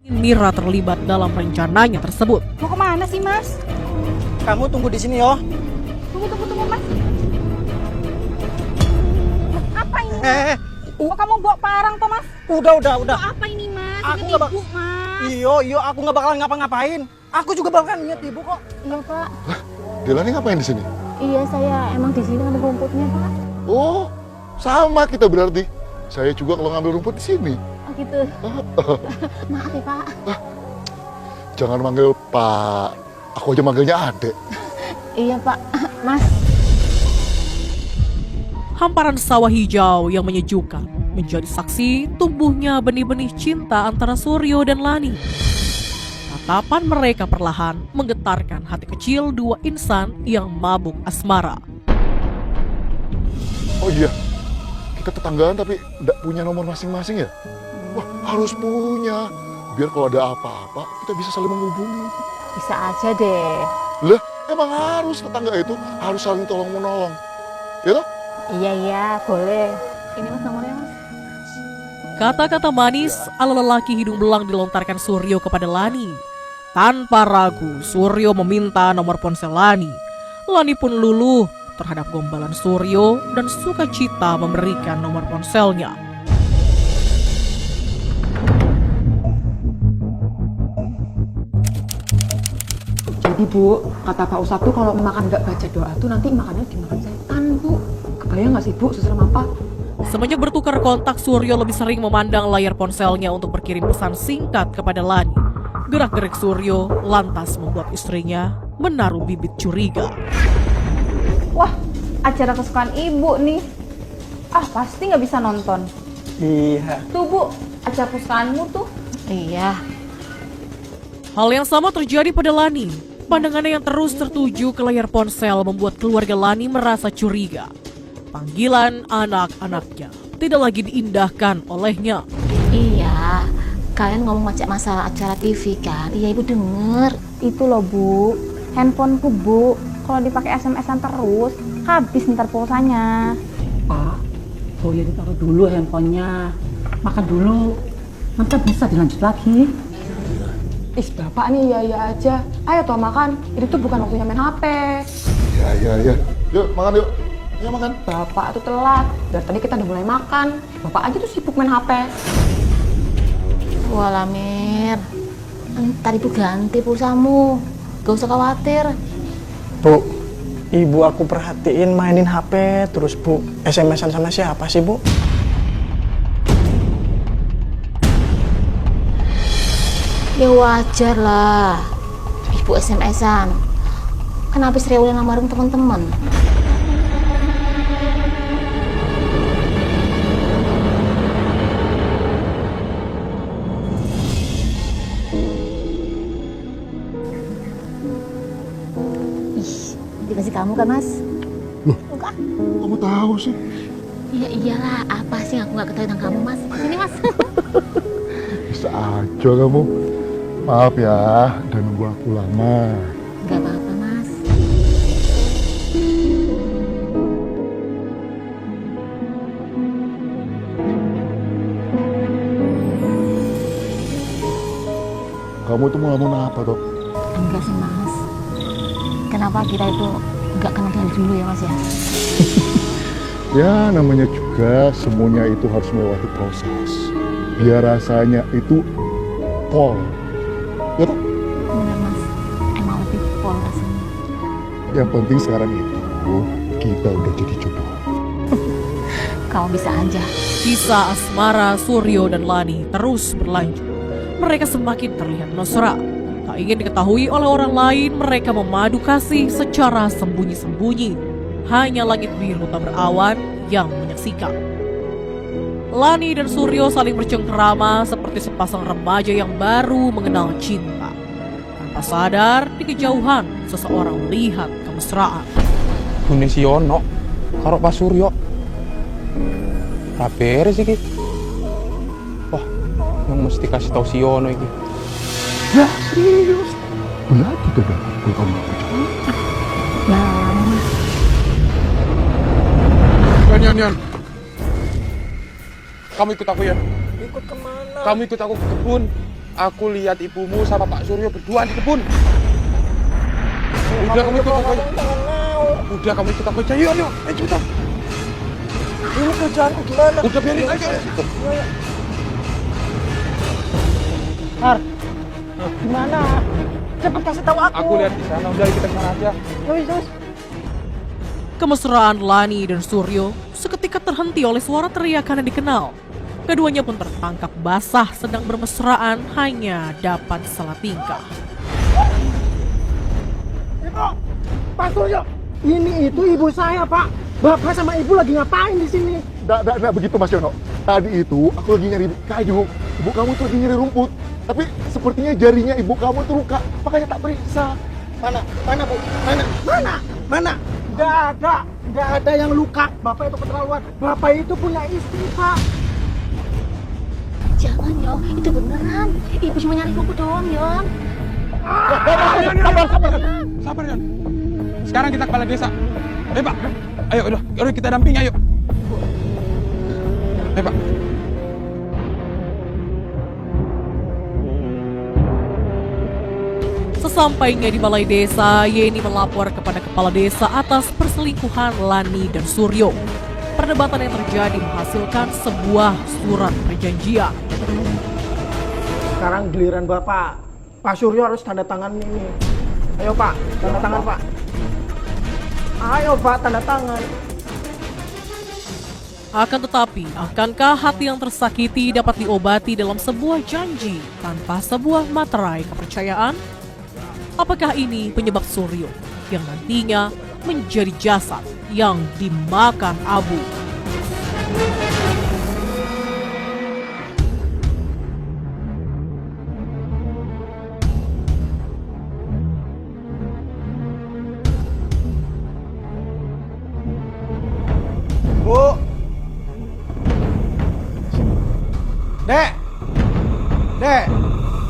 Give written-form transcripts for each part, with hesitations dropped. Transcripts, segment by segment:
Mira terlibat dalam rencananya tersebut. Mau kemana sih, Mas? Kamu tunggu di sini, yo. Tunggu, Mas. Apa ini, Mas? Eh, Kok kamu bawa parang, toh, Mas? udah. Bawa apa ini, Mas? Aku Ingat nggak ibu, Mas. Iyo, aku nggak bakalan ngapa-ngapain. Aku juga bakalan ingat ibu kok. Iya Pak. Delani ngapain di sini? Iya saya emang di sini ngambil rumputnya Pak. Oh, sama kita berarti. Saya juga kalau ngambil rumput di sini. Oh gitu. Maaf ya Pak. Jangan manggil Pak. Aku aja manggilnya Adek. Iya Pak. Mas. Hamparan sawah hijau yang menyejukkan menjadi saksi tumbuhnya benih-benih cinta antara Suryo dan Lani. Tatapan mereka perlahan menggetarkan hati kecil dua insan yang mabuk asmara. Oh iya, kita tetanggaan tapi tidak punya nomor masing-masing ya? Wah, harus punya. Biar kalau ada apa-apa, kita bisa saling menghubungi. Bisa aja deh. Lah, emang harus tetangga itu harus saling tolong-menolong. Ya toh? Iya boleh. Ini Mas nomornya Mas. Kata-kata manis ala lelaki hidung belang dilontarkan Suryo kepada Lani. Tanpa ragu, Suryo meminta nomor ponsel Lani. Lani pun luluh terhadap gombalan Suryo dan sukacita memberikan nomor ponselnya. Jadi Bu, kata Pak Ustadz tuh kalau makan nggak baca doa tuh nanti makannya dimakan setan Bu. Kebayang nggak sih Bu, seserem apa? Semenjak bertukar kontak, Suryo lebih sering memandang layar ponselnya untuk berkirim pesan singkat kepada Lani. Gerak-gerik Suryo lantas membuat istrinya menaruh bibit curiga. Wah, acara kesukaan ibu nih. Pasti nggak bisa nonton. Iya. Tuh, Bu, acara kesukaanmu tuh. Iya. Hal yang sama terjadi pada Lani. Pandangannya yang terus tertuju ke layar ponsel membuat keluarga Lani merasa curiga. Panggilan anak-anaknya tidak lagi diindahkan olehnya. Iya. Kalian ngomong macam masalah acara TV kan? Iya Ibu denger. Itu loh, Bu. Handphoneku, Bu. Kalau dipakai SMS-an terus, habis ntar pulsanya. Pak, boleh ditaruh dulu handphonenya. Makan dulu. Nanti bisa dilanjut lagi. Bapak nih iya aja. Ayo toh makan. Ini tuh bukan waktunya main HP. Ya. Yuk, makan yuk. Ayo makan. Bapak tuh telat. Dari tadi kita udah mulai makan. Bapak aja tuh sibuk main HP. Walah Mir. Ntar Ibu ganti pulsamu. Gak usah khawatir. Bu, ibu aku perhatiin mainin HP terus Bu. SMS-an sama siapa sih Bu? Ya wajar lah. Ibu SMS-an. Kenapa Sri udah namarin teman-teman? Dikasih kamu kan Mas? Loh, kamu tahu sih? Iya iyalah, apa sih yang aku gak ketahui tentang kamu Mas? Sini Mas. Bisa aja kamu. Maaf ya, dan nunggu aku lama. Gak apa-apa Mas. Kamu tuh mau ngomong apa toh? Enggak sih Mas. Kenapa kita itu gak kenal dari dulu ya Mas ya? Ya, namanya juga semuanya itu harus melewati proses. Biar rasanya itu pol. Ya toh? Bener Mas, emang lebih pol rasanya. Yang penting sekarang itu kita udah jadi jodoh. Kamu bisa aja. Kisah asmara Suryo dan Lani terus berlanjut. Mereka semakin terlihat mesra. Tak ingin diketahui oleh orang lain, mereka memadu kasih secara sembunyi-sembunyi. Hanya langit biru tak berawan yang menyaksikan. Lani dan Suryo saling bercengkrama seperti sepasang remaja yang baru mengenal cinta. Tanpa sadar, di kejauhan seseorang melihat kemesraan. Bune si Yono karo Pak Suryo. Ra beres iki. Wah, yang mesti kasih tahu si Yono iki. Ya serius. Berarti tuh kalau kamu gak percaya. Yan. Kamu ikut aku ya. Ikut kemana? Kamu ikut aku ke kebun. aku lihat ibumu sama Pak Suryo berdua di kebun. Udah kamu ikut aku aja. Udah kamu ikut aku aja. Yuk, ayo cepetan. Ini kerjaanku gimana? Udah biarin aja. Har, gimana? Cepet kasih tahu aku. Aku lihat di sana. Udah kita ke sana aja. Yus. Kemesraan Lani dan Suryo seketika terhenti oleh suara teriakan yang dikenal. Keduanya pun tertangkap basah sedang bermesraan hanya dapat salah tingkah. Ibu, Pak Suryo, ini itu ibu saya, Pak. Bapak sama ibu lagi ngapain di sini? Nggak begitu Mas Yono. Tadi itu aku lagi nyari kayu. Ibu kamu tuh lagi nyari rumput. Tapi sepertinya jarinya ibu kamu tuh luka. Makanya tak periksa. Mana Bu? Mana? Nggak ada yang luka. Bapak itu keterlaluan. Bapak itu punya istri, Pak. Jangan Yon, itu beneran. Ibu cuma nyari buku doang Yon. Sabar, Yon. Sekarang kita kepala desa. Ayo, Pak. Ayo, udah kita damping, ayo. Ayo, Pak. Sesampainya di balai desa, Yeni melapor kepada kepala desa atas perselingkuhan Lani dan Suryo. Perdebatan yang terjadi menghasilkan sebuah surat perjanjian. Sekarang giliran Bapak. Pak Suryo harus tanda tangan ini. Ayo Pak, tanda tangan Pak. Ayo Pak, tanda tangan. Akan tetapi, akankah hati yang tersakiti dapat diobati dalam sebuah janji tanpa sebuah materai kepercayaan? Apakah ini penyebab Suryo yang nantinya menjadi jasad yang dimakan abu? Bu. Dek.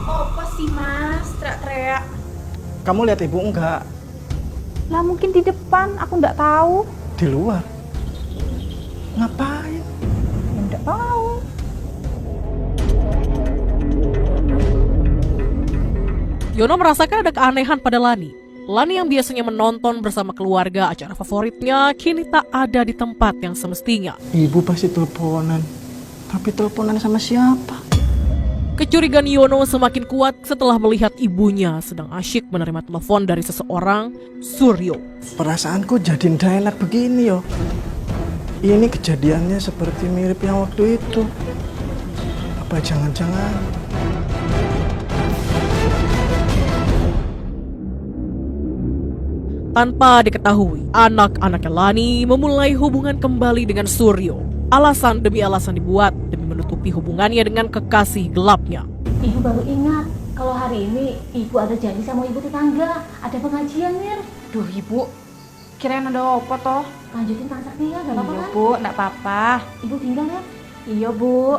Apa sih Mas, teriak-teriak? Kamu lihat ibu enggak? Lah mungkin di depan, aku nggak tahu. Di luar. Ngapain? Ya nggak tahu. Yono merasakan ada keanehan pada Lani. Lani yang biasanya menonton bersama keluarga acara favoritnya kini tak ada di tempat yang semestinya. Ibu pasti teleponan. Tapi teleponan sama siapa? Kecurigaan Yono semakin kuat setelah melihat ibunya sedang asyik menerima telepon dari seseorang, Suryo. Perasaanku jadi ndak enak begini yo. Ini kejadiannya seperti mirip yang waktu itu. Apa jangan-jangan? Tanpa diketahui, anak-anaknya Lani memulai hubungan kembali dengan Suryo. Alasan demi alasan dibuat demi menutupi hubungannya dengan kekasih gelapnya. Ibu baru ingat kalau hari ini ibu ada janji sama ibu tetangga, ada pengajian Mir. Duh Ibu, kirain ada apa toh? Lanjutin transaksinya, nggak apa-apa Iya kan? Bu, nggak apa-apa. Ibu tinggal ya. Iya Bu.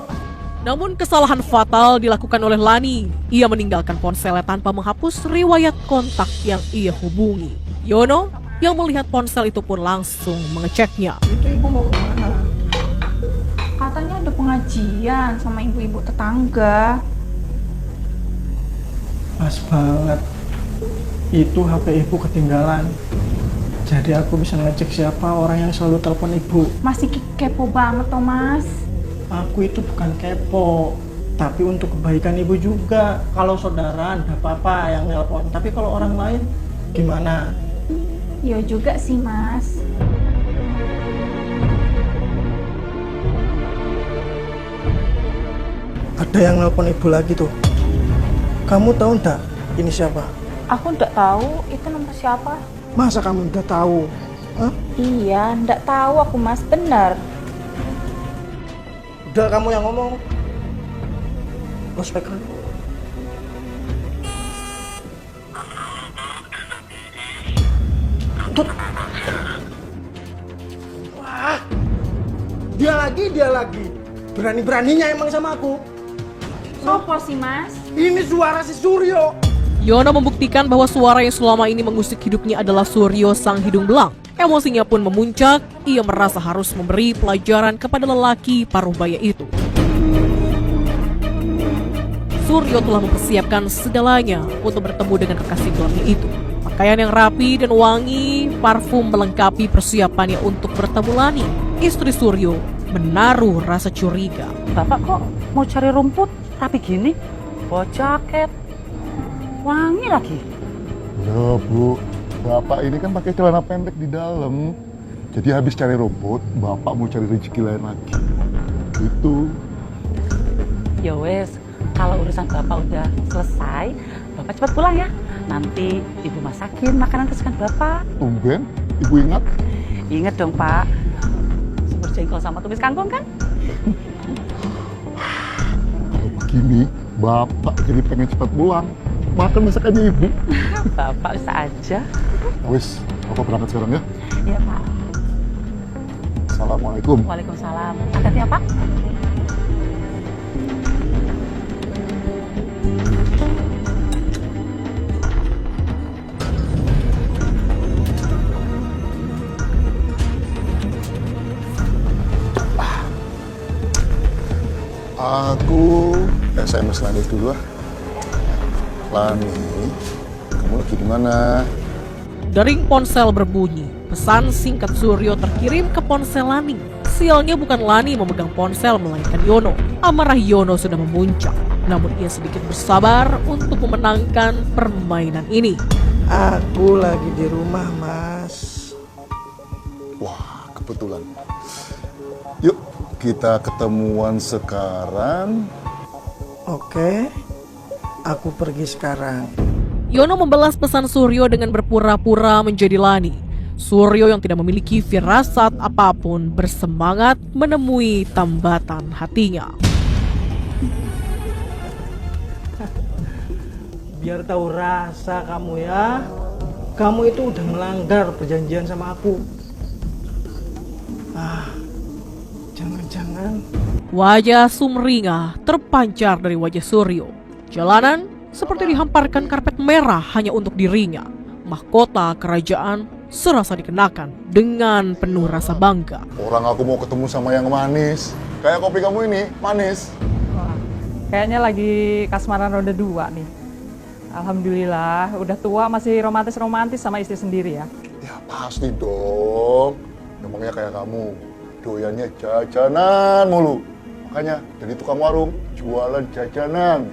Namun kesalahan fatal dilakukan oleh Lani. Ia meninggalkan ponselnya tanpa menghapus riwayat kontak yang ia hubungi. Yono yang melihat ponsel itu pun langsung mengeceknya. Itu ibu mau kemana? Katanya ada pengajian sama ibu-ibu tetangga. Pas banget. Itu HP ibu ketinggalan. Jadi aku bisa ngecek siapa orang yang selalu telepon ibu. Masih kepo banget toh Mas. Aku itu bukan kepo, tapi untuk kebaikan ibu juga. Kalau saudara ndak apa-apa yang nelpon, tapi kalau orang lain gimana? Iya juga sih Mas. Ada yang nelpon ibu lagi tuh. Kamu tahu ndak ini siapa? Aku nggak tahu itu nomor siapa. Masa kamu udah tahu? Hah? Iya, nggak tahu aku Mas, bener. Udah kamu yang ngomong. Prospek dulu. Tut. Wah. Dia lagi. Berani-beraninya emang sama aku. Sopo sih Mas? Ini suara si Suryo. Yono membuktikan bahwa suara yang selama ini mengusik hidupnya adalah Suryo sang hidung belang. Emosinya pun memuncak, ia merasa harus memberi pelajaran kepada lelaki paruh baya itu. Suryo telah mempersiapkan segalanya untuk bertemu dengan kekasih gelapnya itu. Pakaian yang rapi dan wangi, parfum melengkapi persiapannya untuk bertemu Lani. Istri Suryo menaruh rasa curiga. Bapak kok mau cari rumput rapi gini? Bawa jaket, wangi lagi. Ya Bu, Bapak ini kan pakai celana pendek di dalam. Jadi habis cari rumput, Bapak mau cari rezeki lain lagi. Itu. Ya wes, kalau urusan Bapak udah selesai, Bapak cepat pulang ya. Nanti Ibu masakin makanan kesukaan Bapak. Tumben, Ibu ingat? Ingat dong Pak, sumber jengkol sama tumis kangkung kan? Kalau begini, Bapak jadi pengen cepat pulang. Makan masakannya Ibu. Bapak bisa aja. Wes, Bapak berangkat sekarang ya. Iya Pak. Assalamualaikum. Waalaikumsalam. Hati-hati ya Pak. Aku SMS Lani dulu ah. Lani, kamu lagi di mana? Dering ponsel berbunyi. Pesan singkat Suryo terkirim ke ponsel Lani. Sialnya bukan Lani memegang ponsel melainkan Yono. Amarah Yono sudah memuncak. Namun ia sedikit bersabar untuk memenangkan permainan ini. Aku lagi di rumah, Mas. Wah, kebetulan. Yuk, kita ketemuan sekarang. Oke, aku pergi sekarang. Yono membalas pesan Suryo dengan berpura-pura menjadi Lani. Suryo yang tidak memiliki firasat apapun bersemangat menemui tambatan hatinya. Biar tahu rasa kamu ya. Kamu itu udah melanggar perjanjian sama aku. Jangan-jangan. Wajah sumringah terpancar dari wajah Suryo. Jalanan seperti dihamparkan karpet merah hanya untuk dirinya. Mahkota kerajaan serasa dikenakan dengan penuh rasa bangga. Orang aku mau ketemu sama yang manis. Kayak kopi kamu ini, manis. Wah, kayaknya lagi kasmaran ronde 2 nih. Alhamdulillah, udah tua masih romantis-romantis sama istri sendiri ya. Ya pasti dong. Memangnya kayak kamu, doyannya jajanan mulu. Makanya jadi tukang warung, jualan jajanan.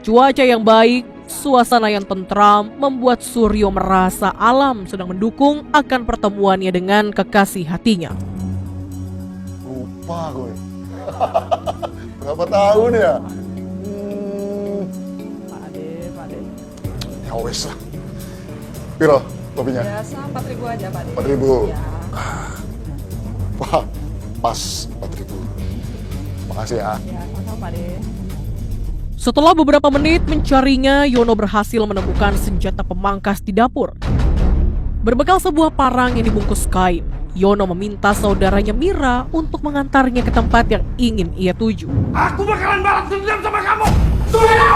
Cuaca yang baik, suasana yang tentram membuat Suryo merasa alam sedang mendukung akan pertemuannya dengan kekasih hatinya. Lupa gue. Berapa tahun ya? Pak Ade. Ya wes lah. Piro kopinya? Biasa 4.000 aja Pak Ade. 4.000. Ya. Wah, pas 4.000. Makasih ya. Ya, sama-sama Pak Ade. Setelah beberapa menit mencarinya, Yono berhasil menemukan senjata pemangkas di dapur. Berbekal sebuah parang yang dibungkus kain, Yono meminta saudaranya Mira untuk mengantarnya ke tempat yang ingin ia tuju. Aku bakalan balas dendam sama kamu. Mira!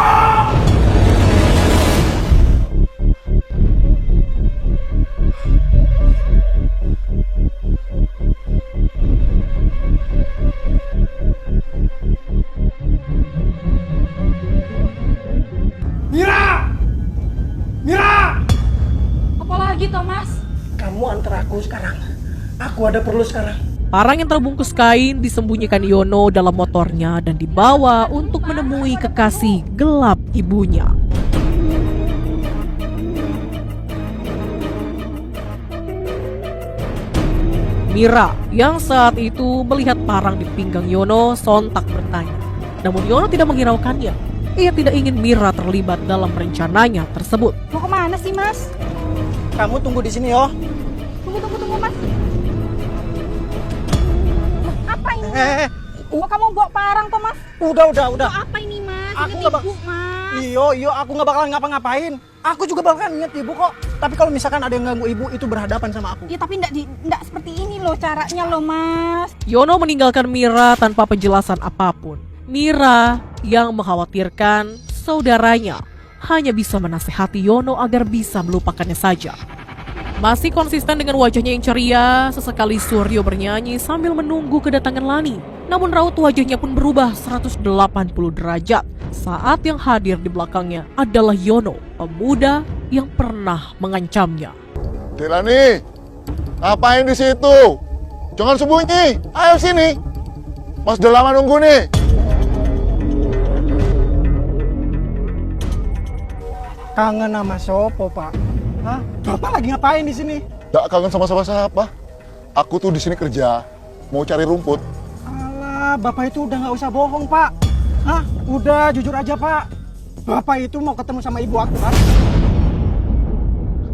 Apalagi Thomas? Kamu antar aku sekarang. Aku ada perlu sekarang. Parang yang terbungkus kain disembunyikan Yono dalam motornya dan dibawa untuk menemui kekasih gelap ibunya. Mira yang saat itu melihat parang di pinggang Yono sontak bertanya. Namun Yono tidak menghiraukannya. Ia tidak ingin Mira terlibat dalam rencananya tersebut. Mau kemana sih, Mas? Kamu tunggu di sini, yo. Tunggu, Mas. Apa ini? Kok kamu bawa parang toh, Mas? Udah. Apa ini, Mas? Aku Ingat nggak ibu, Mas. Iyo, aku nggak bakalan ngapa-ngapain. Aku juga bakalan ingat ibu kok. Tapi kalau misalkan ada yang ganggu ibu, itu berhadapan sama aku. Ya tapi enggak seperti ini loh caranya loh, Mas. Yono meninggalkan Mira tanpa penjelasan apapun. Mira yang mengkhawatirkan saudaranya hanya bisa menasehati Yono agar bisa melupakannya saja. Masih konsisten dengan wajahnya yang ceria, sesekali Suryo bernyanyi sambil menunggu kedatangan Lani. Namun raut wajahnya pun berubah 180 derajat saat yang hadir di belakangnya adalah Yono, pemuda yang pernah mengancamnya. Delani, ngapain di situ? Jangan sembunyi. Ayo sini. Mas udah lama nunggu nih. Kangen sama Sopo, Pak? Hah? Bapak lagi ngapain di sini? Gak kangen sama siapa. Aku tuh di sini kerja, mau cari rumput. Alah, Bapak itu udah nggak usah bohong, Pak. Hah? Udah, jujur aja, Pak. Bapak itu mau ketemu sama ibu aku, kan?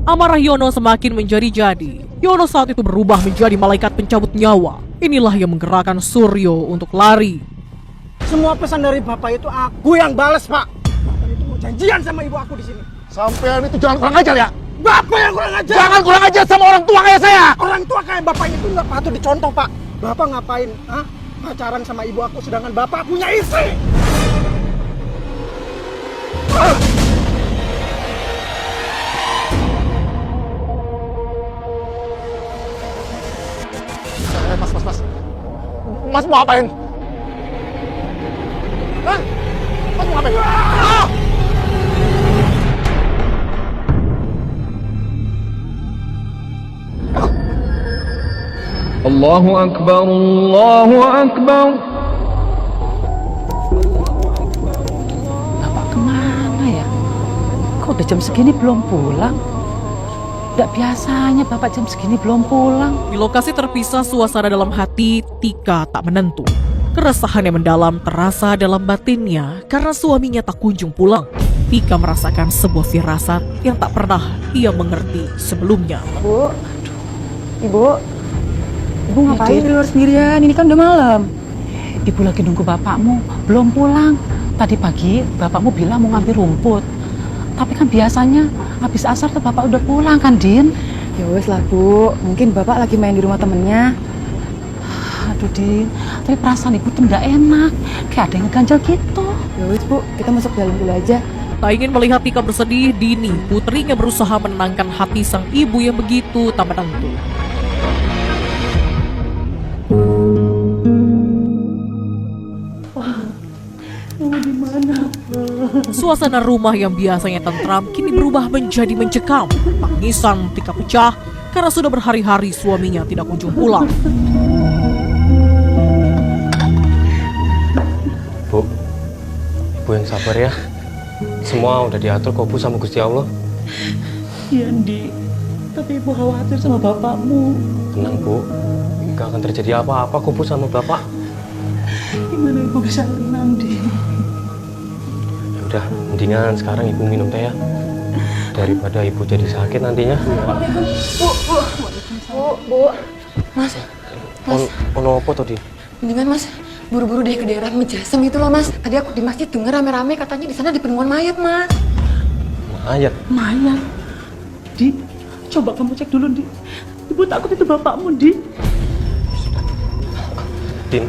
Amarah Yono semakin menjadi-jadi. Yono saat itu berubah menjadi malaikat pencabut nyawa. Inilah yang menggerakkan Suryo untuk lari. Semua pesan dari Bapak itu aku yang bales, Pak. Bapak itu mau janjian sama ibu aku di sini. Sampean itu jangan kurang ajar ya. Bapak yang kurang ajar. Jangan kurang ajar sama orang tua kayak saya. Orang tua kayak Bapak itu nggak patut dicontoh, Pak. Bapak ngapain? Hah? Pacaran sama ibu aku sedangkan Bapak punya istri. Mas. Mas mau apain? Hah? Mas mau apain? Ah! Allahu Akbar, Allahu Akbar. Bapak kemana ya? Kok udah jam segini belum pulang? Tidak biasanya Bapak jam segini belum pulang. Di lokasi terpisah, suasana dalam hati Tika tak menentu. Keresahan yang mendalam terasa dalam batinnya karena suaminya tak kunjung pulang. Tika merasakan sebuah firasat yang tak pernah ia mengerti sebelumnya. Bu, Ibu ngapain di luar sendirian? Ini kan udah malam. Ibu lagi nunggu bapakmu, belum pulang. Tadi pagi bapakmu bilang mau ngambil rumput. Tapi kan biasanya habis asar tuh bapak udah pulang kan, Din? Ya wes lah, Bu. Mungkin Bapak lagi main di rumah temennya. Aduh, Din. Tapi perasaan ibu tuh nggak enak. Kayak ada yang ngeganjel gitu. Ya wes, Bu. Kita masuk dalam dulu aja. Tak ingin melihat Tika bersedih, Dini, putrinya berusaha menenangkan hati sang ibu yang begitu tak menentu. Suasana rumah yang biasanya tentram kini berubah menjadi mencekam. Tangisan Tika pecah karena sudah berhari-hari suaminya tidak kunjung pulang. Bu, Ibu yang sabar ya. Semua udah diatur kok Bu sama Gusti Allah. Iya, Di. Tapi ibu khawatir sama bapakmu. Tenang Bu, gak akan terjadi apa-apa kok Bu sama Bapak. Gimana ibu bisa tenang, Di? Udah, mendingan sekarang Ibu minum teh ya. Daripada Ibu jadi sakit nantinya. Bu. Mas. Ono apa tadi? Mendingan Mas buru-buru deh ke daerah Mejasem itu loh, Mas. Tadi aku di masjid denger rame-rame katanya di sana ada penemuan mayat, Mas. Mayat? Mayat? Di, coba kamu cek dulu, Di. Ibu takut itu bapakmu, Di. Din,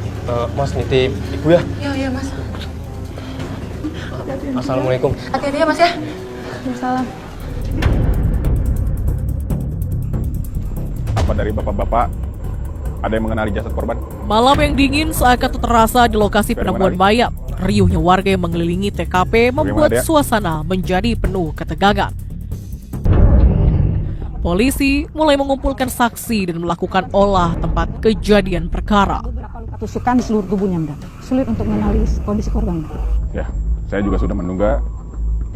Mas nitip Ibu ya. Iya, Mas. Assalamualaikum. Hati-hati ya, Mas ya. Waalaikumsalam. Apa dari bapak-bapak ada yang mengenali jasad korban? Malam yang dingin seakan terasa di lokasi Dari penemuan mana, mayat. Riuhnya warga yang mengelilingi TKP membuat Ada? suasana menjadi penuh ketegangan. Polisi mulai mengumpulkan saksi dan melakukan olah tempat kejadian perkara. Tusukan di seluruh tubuhnya, Mbak. Sulit untuk mengenali kondisi korban. Ya, saya juga sudah menduga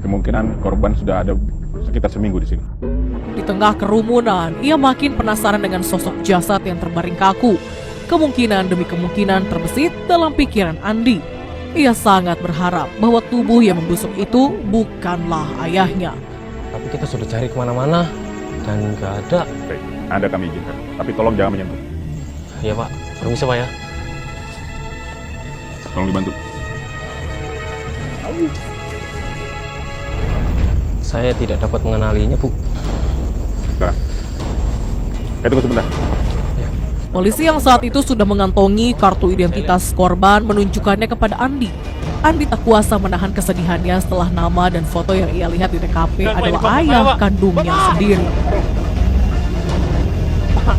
kemungkinan korban sudah ada sekitar seminggu di sini. Di tengah kerumunan, ia makin penasaran dengan sosok jasad yang terbaring kaku. Kemungkinan demi kemungkinan terbesit dalam pikiran Andi. Ia sangat berharap bahwa tubuh yang membusuk itu bukanlah ayahnya. Tapi kita sudah cari kemana-mana dan nggak ada. Baik, Anda kami izinkan. Tapi tolong jangan menyentuh. Iya Pak, permisi Pak ya. Tolong dibantu. Saya tidak dapat mengenalinya, Bu. Sekarang. Tunggu sebentar. Polisi yang saat itu sudah mengantongi kartu identitas korban menunjukkannya kepada Andi. Andi tak kuasa menahan kesedihannya setelah nama dan foto yang ia lihat di TKP adalah ayah kandungnya sendiri.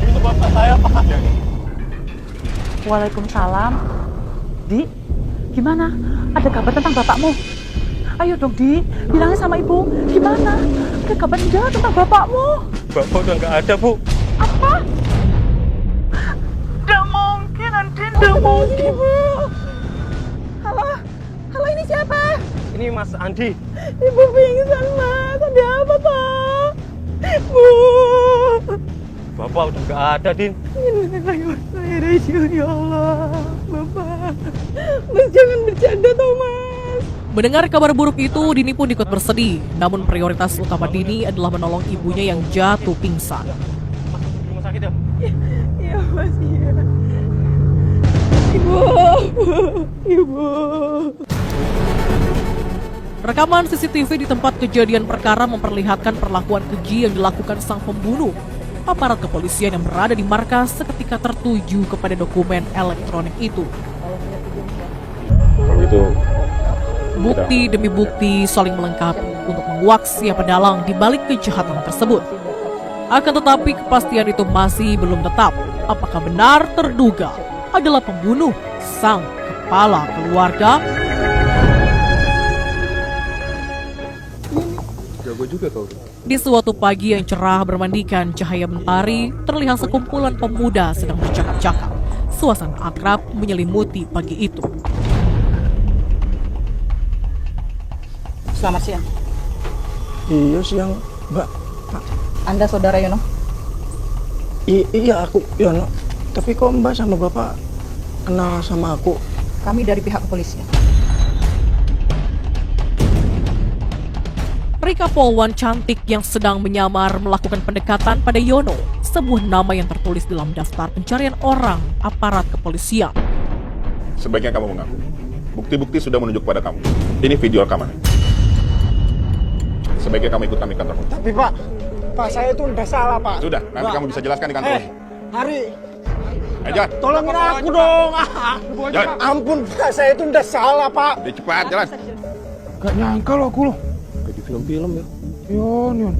Itu bapak saya, Pak. Waalaikumsalam. Di, gimana? Ada kabar tentang bapakmu? Ayo dong, Di, bilangnya sama ibu. Gimana? Ada kabar enggak tentang bapakmu? Bapak udah nggak ada, Bu. Apa? Tidak mungkin, Andin. Tidak mungkin, Bu. Halo? Halo, ini siapa? Ini Mas Andi. Ibu pingsan, Mas. Ada apa, Pak? Bu. Bapak udah nggak ada, Din. Ya Allah, Bapak. Mas, jangan bercanda, toh, Mas. Mendengar kabar buruk itu, Dini pun ikut bersedih. Namun prioritas utama Dini adalah menolong ibunya yang jatuh pingsan. Rumah sakit ya? Iya, Mas, iya. Ibu. Ibu. Rekaman CCTV di tempat kejadian perkara memperlihatkan perlakuan keji yang dilakukan sang pembunuh. Aparat kepolisian yang berada di markas seketika tertuju kepada dokumen elektronik itu. Kalau gitu, Bukti demi bukti saling melengkapi untuk menguak siapa dalang di balik kejahatan tersebut. Akan tetapi kepastian itu masih belum tetap. Apakah benar terduga adalah pembunuh sang kepala keluarga? jago juga kau. Di suatu pagi yang cerah bermandikan cahaya mentari, terlihat sekumpulan pemuda sedang bercakap-cakap. Suasana akrab menyelimuti pagi itu. Selamat siang. Iya siang, Mbak. Anda saudara Yono? Iya aku Yono. Tapi kok Mbak sama Bapak kenal sama aku? Kami dari pihak kepolisian. Rika Polwan cantik yang sedang menyamar melakukan pendekatan pada Yono, sebuah nama yang tertulis dalam daftar pencarian orang aparat kepolisian. Sebaiknya kamu mengaku. Bukti-bukti sudah menunjuk pada kamu. Ini video rekaman. Sebaiknya kamu ikut kami kantor. Tapi Pak saya itu udah salah Pak. Sudah, nanti kamu bisa jelaskan di kantor. Hari, Ayo, tolongin aku dong. Jalan. Ampun Pak, saya itu udah salah Pak. Udah cepat, jalan. Gak nyangka loh aku loh. Kayak di film-film ya. Yon.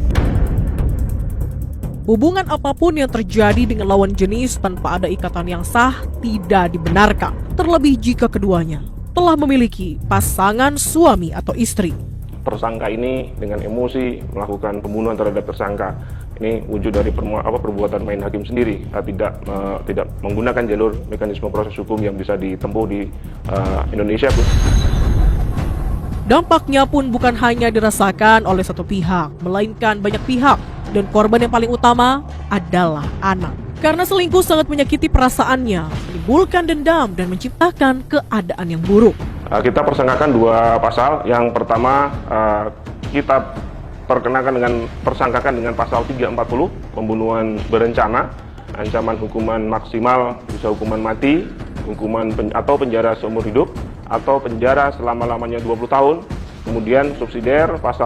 Hubungan apapun yang terjadi dengan lawan jenis tanpa ada ikatan yang sah tidak dibenarkan. Terlebih jika keduanya telah memiliki pasangan suami atau istri. Tersangka ini dengan emosi melakukan pembunuhan terhadap tersangka. Ini wujud dari perbuatan main hakim sendiri, tidak menggunakan jalur mekanisme proses hukum yang bisa ditempuh di Indonesia. Dampaknya pun bukan hanya dirasakan oleh satu pihak, melainkan banyak pihak. Dan korban yang paling utama adalah anak. Karena selingkuh sangat menyakiti perasaannya, menimbulkan dendam dan menciptakan keadaan yang buruk. Kita persangkakan dua pasal. Yang pertama kita persangkakan dengan pasal 340 pembunuhan berencana, ancaman hukuman maksimal bisa hukuman mati, atau penjara seumur hidup, atau penjara selama-lamanya 20 tahun. Kemudian subsidiar pasal